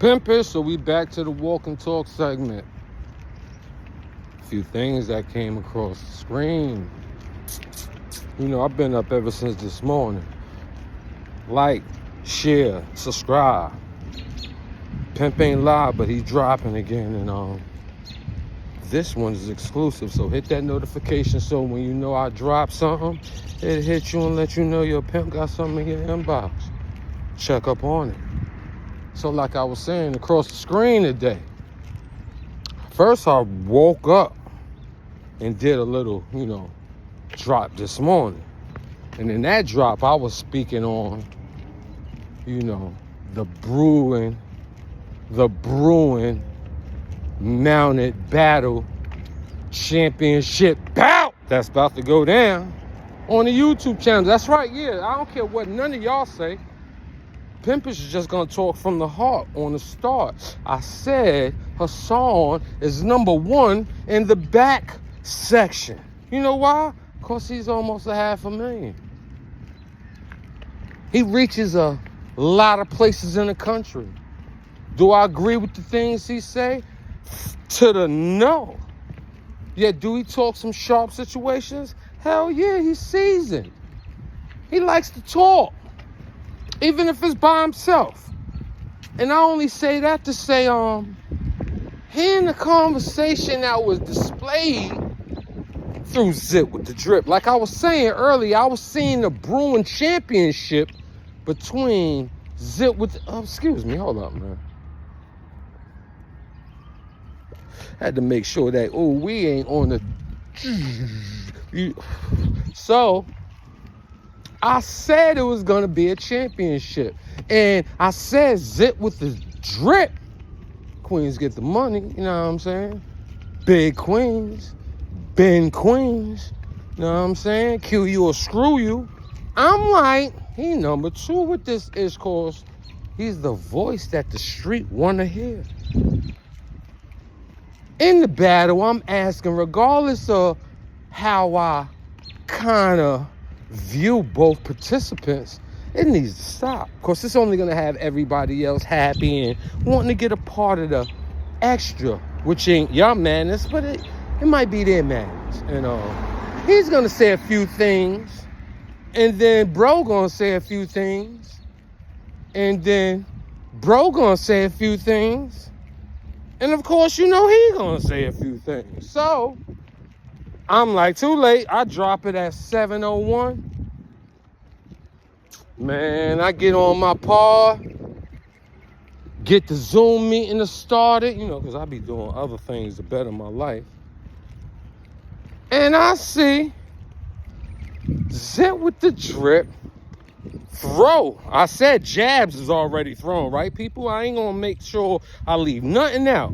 Pimpers, so we back to the walk and talk segment. A few things that came across the screen. You know, I've been up ever since this morning. Like, share, subscribe. Pimp ain't live, but he's dropping again, and this one is exclusive, so hit that notification so when you know I drop something, it hit you and let you know your pimp got something in your inbox. Check up on it. So like I was saying, across the screen today, first I woke up and did a little, drop this morning. And in that drop, I was speaking on, the brewing mounted battle championship bout that's about to go down on the YouTube channel. That's right, yeah. I don't care what none of y'all say. Pimpers is just gonna talk from the heart on the start. I said Hassan is number one in the back section. You know why? Because he's almost 500,000. He reaches a lot of places in the country. Do I agree with the things he say? To the no. Yeah, do he talk some sharp situations? Hell yeah, he's seasoned. He likes to talk, even if it's by himself. And I only say that to say, hearing the conversation that was displayed through ZipWitTheDrip. Like I was saying earlier, I was seeing the brewing championship between excuse me, hold up, man. Had to make sure that, we ain't on the... So, I said it was going to be a championship. And I said ZipWitTheDrip. Queens get the money, you know what I'm saying? Big queens. Bend queens. You know what I'm saying? Kill you or screw you. I'm like, he number two with this is cause he's the voice that the street want to hear. In the battle, I'm asking, regardless of how I kind of view both participants, it needs to stop. Because it's only going to have everybody else happy and wanting to get a part of the extra, which ain't your madness, but it might be their madness. And he's going to say a few things, and then bro going to say a few things, and then bro going to say a few things. And of course, he gonna say a few things. So, I'm like, too late. I drop it at 7:01. Man, I get on my par, get the Zoom meeting started, because I be doing other things to better my life. And I see ZipWitTheDrip throw. I said jabs is already thrown, right, people? I ain't gonna make sure I leave nothing out.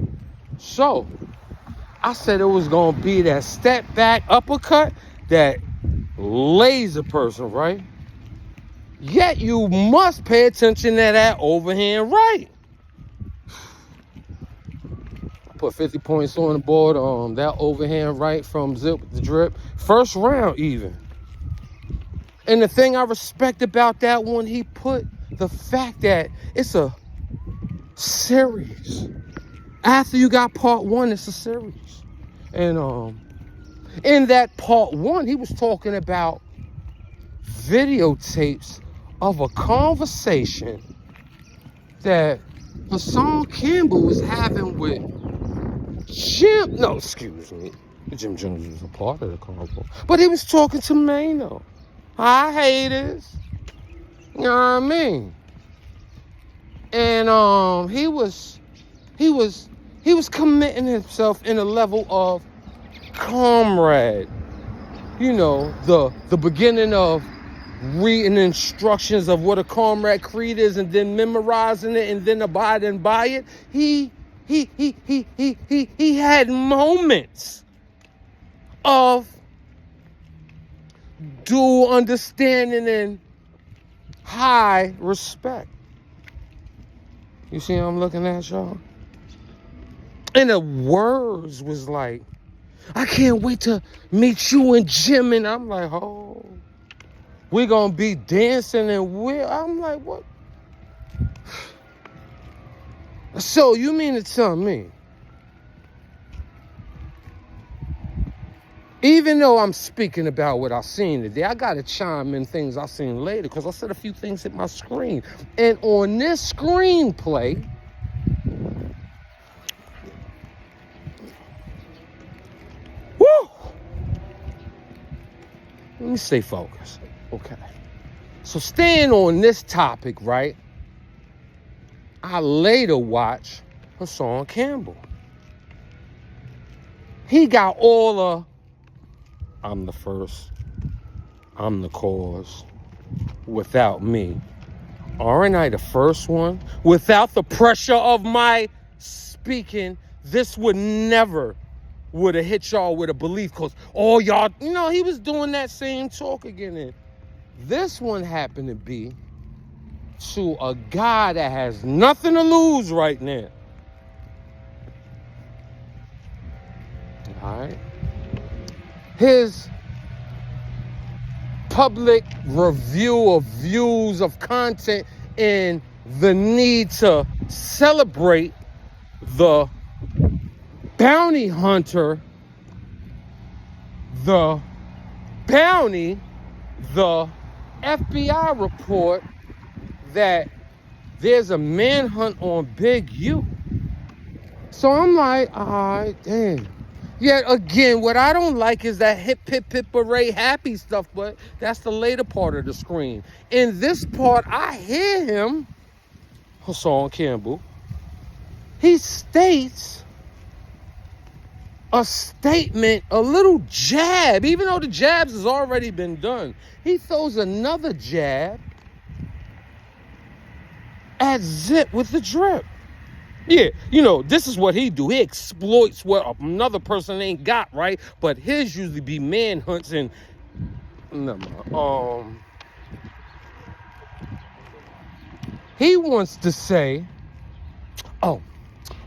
So, I said it was gonna be that step back uppercut that lays a person, right? Yet you must pay attention to that overhand right. I put 50 points on the board on that overhand right from ZipWitTheDrip. First round even. And the thing I respect about that one, he put the fact that it's a series. After you got part one, it's a series. And in that part one, he was talking about videotapes of a conversation that Hassan Campbell was having with Jim Jones was a part of the convo. But he was talking to Mano. Hi, haters. You know what I mean? And he was committing himself in a level of comrade. The beginning of reading instructions of what a comrade creed is and then memorizing it and then abiding by it. He had moments of dual understanding and high respect. You see how I'm looking at y'all? And the words was like, I can't wait to meet you and Jim. And I'm like, oh, we're going to be dancing and I'm like, what? So you mean to tell me, even though I'm speaking about what I seen today, I got to chime in things I seen later because I said a few things hit my screen. And on this screenplay, woo! Let me stay focused. Okay. So staying on this topic, right? I later watched Hassan Campbell. He got all the, I'm the first, I'm the cause, without me. Aren't I the first one? Without the pressure of my speaking, this would have hit y'all with a belief because all y'all, he was doing that same talk again. And this one happened to be to a guy that has nothing to lose right now. All right? His public review of views of content and the need to celebrate the bounty hunter, the bounty, the FBI report that there's a manhunt on Big U. So I'm like, all right, damn. Yet again, what I don't like is that hip, hip, hip, hooray, happy stuff, but that's the later part of the screen. In this part, I hear him, Hassan Campbell, he states a statement, a little jab, even though the jabs has already been done. He throws another jab at ZipWitTheDrip. Yeah, this is what he do. He exploits what another person ain't got, right? But his usually be manhunts and he wants to say,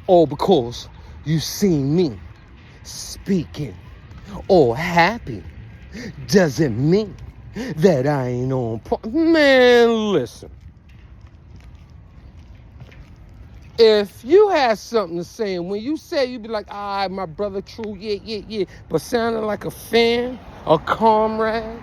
because you seen me speaking or happy doesn't mean that I ain't on point. Man, listen. If you had something to say, and when you say, you be like, all right, my brother, true, yeah, but sounding like a fan, a comrade,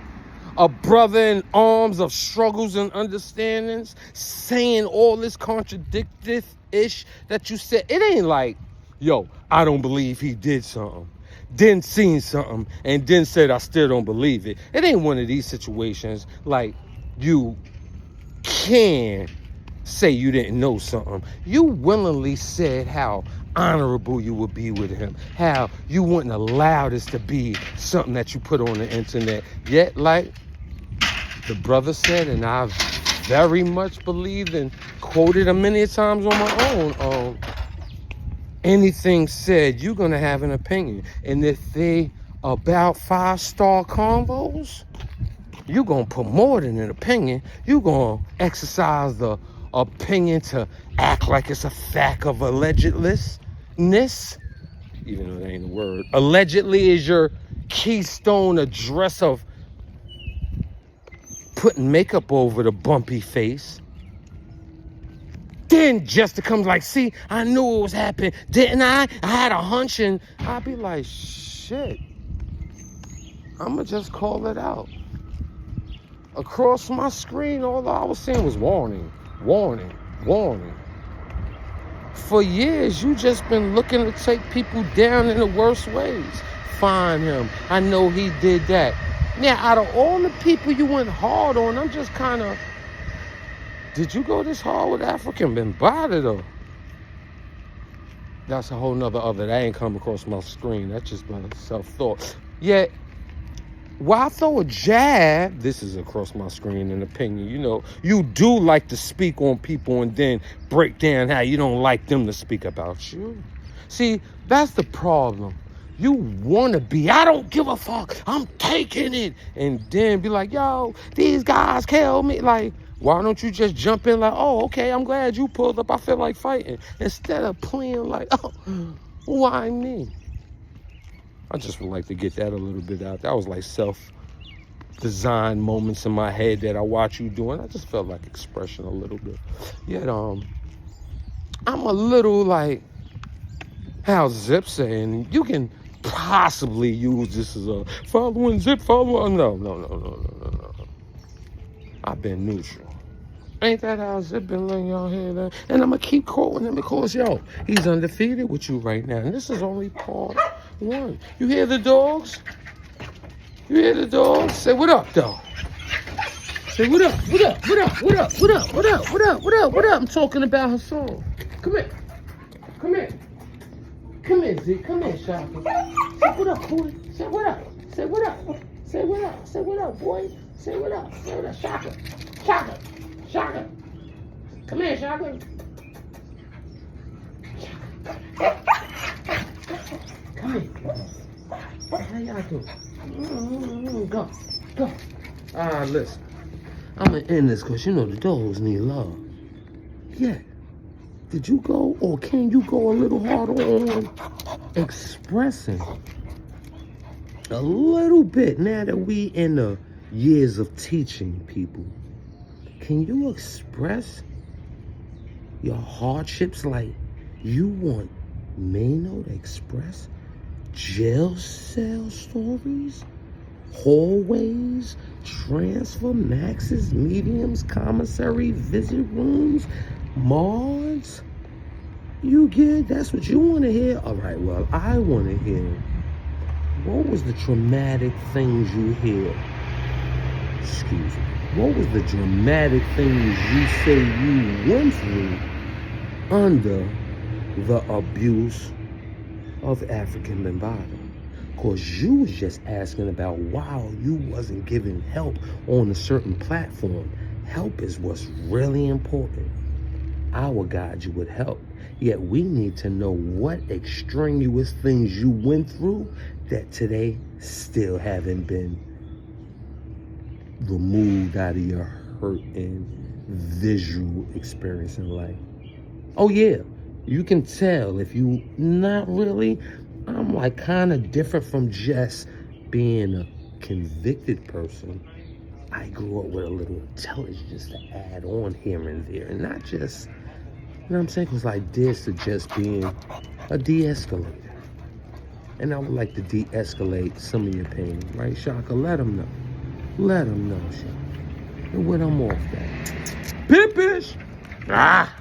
a brother in arms of struggles and understandings, saying all this contradictive-ish that you said, it ain't like, yo, I don't believe he did something, then seen something, and then said I still don't believe it. It ain't one of these situations like you can say you didn't know something. You willingly said how honorable you would be with him, how you wouldn't allow this to be something that you put on the internet. Yet, like the brother said, and I've very much believed and quoted him many times on my own, anything said, you're gonna have an opinion. And if they about 5-star combos, you're gonna put more than an opinion. You're gonna exercise the opinion to act like it's a fact of allegedness, even though that ain't a word. Allegedly is your keystone address of putting makeup over the bumpy face. Then just to come like, see, I knew it was happening, didn't I? I had a hunch, and I'd be like, shit, I'ma just call it out. Across my screen, all I was saying was warning. For years, you just been looking to take people down in the worst ways. Find him. I know he did that. Now, out of all the people you went hard on, I'm just kind of, did you go this hard with African been bothered though? That's a whole nother other. That ain't come across my screen. That's just my self-thought. Yet, while I throw a jab, this is across my screen, an opinion. You do like to speak on people and then break down how you don't like them to speak about you. See, that's the problem. You want to be, I don't give a fuck, I'm taking it. And then be like, yo, these guys killed me. Like, why don't you just jump in like, oh, okay, I'm glad you pulled up. I feel like fighting. Instead of playing like, oh, why me? I just would like to get that a little bit out. That was like self-designed moments in my head that I watch you doing. I just felt like expression a little bit. Yet, I'm a little like how Zip saying you can possibly use this as a following Zip follower. No. I've been neutral. Ain't that how Zip been letting y'all hear that? And I'm going to keep quoting him because, yo, he's undefeated with you right now. And this is only part 1. You hear the dogs? You hear the dogs? Say what up, dog. Say what up, what up, what up, what up, what up, what up, what up, what up, what up. I'm talking about Hassan. Come here. Come here. Come here, Z. Come here, Shaka. Say what up, boy. Say what up. Say what up. Say what up. Say what up, boy. Say what up. Say what up, Shaka. Shaka. Shaka. Come here, Shaka. Come here. How y'all doing? Go. Go. Listen. I'm going to end this because, you know, the dogs need love. Yeah. Did you go or can you go a little harder on expressing a little bit now that we in the years of teaching people? Can you express your hardships like you want Mano to express jail cell stories, hallways, transfer maxes, mediums, commissary, visit rooms, mods? You get, that's what you want to hear? All right, well, I want to hear, what was the traumatic things you hear? Excuse me. What was the dramatic things you say you went through under the abuse of African Bambaataa? Because you was just asking about why you wasn't giving help on a certain platform. Help is what's really important. Our guide you with help. Yet we need to know what extraneous things you went through that today still haven't been removed out of your hurt and visual experience in life. Oh yeah, you can tell if you not really. I'm like kind of different from just being a convicted person. I grew up with a little intelligence to add on here and there, and not just, you know what I'm saying? Because I did suggest being a de-escalator. And I would like to de-escalate some of your pain, right, Shaka? Let them know. Let them know, Shaka. And when I'm off that. Pimpish! Ah!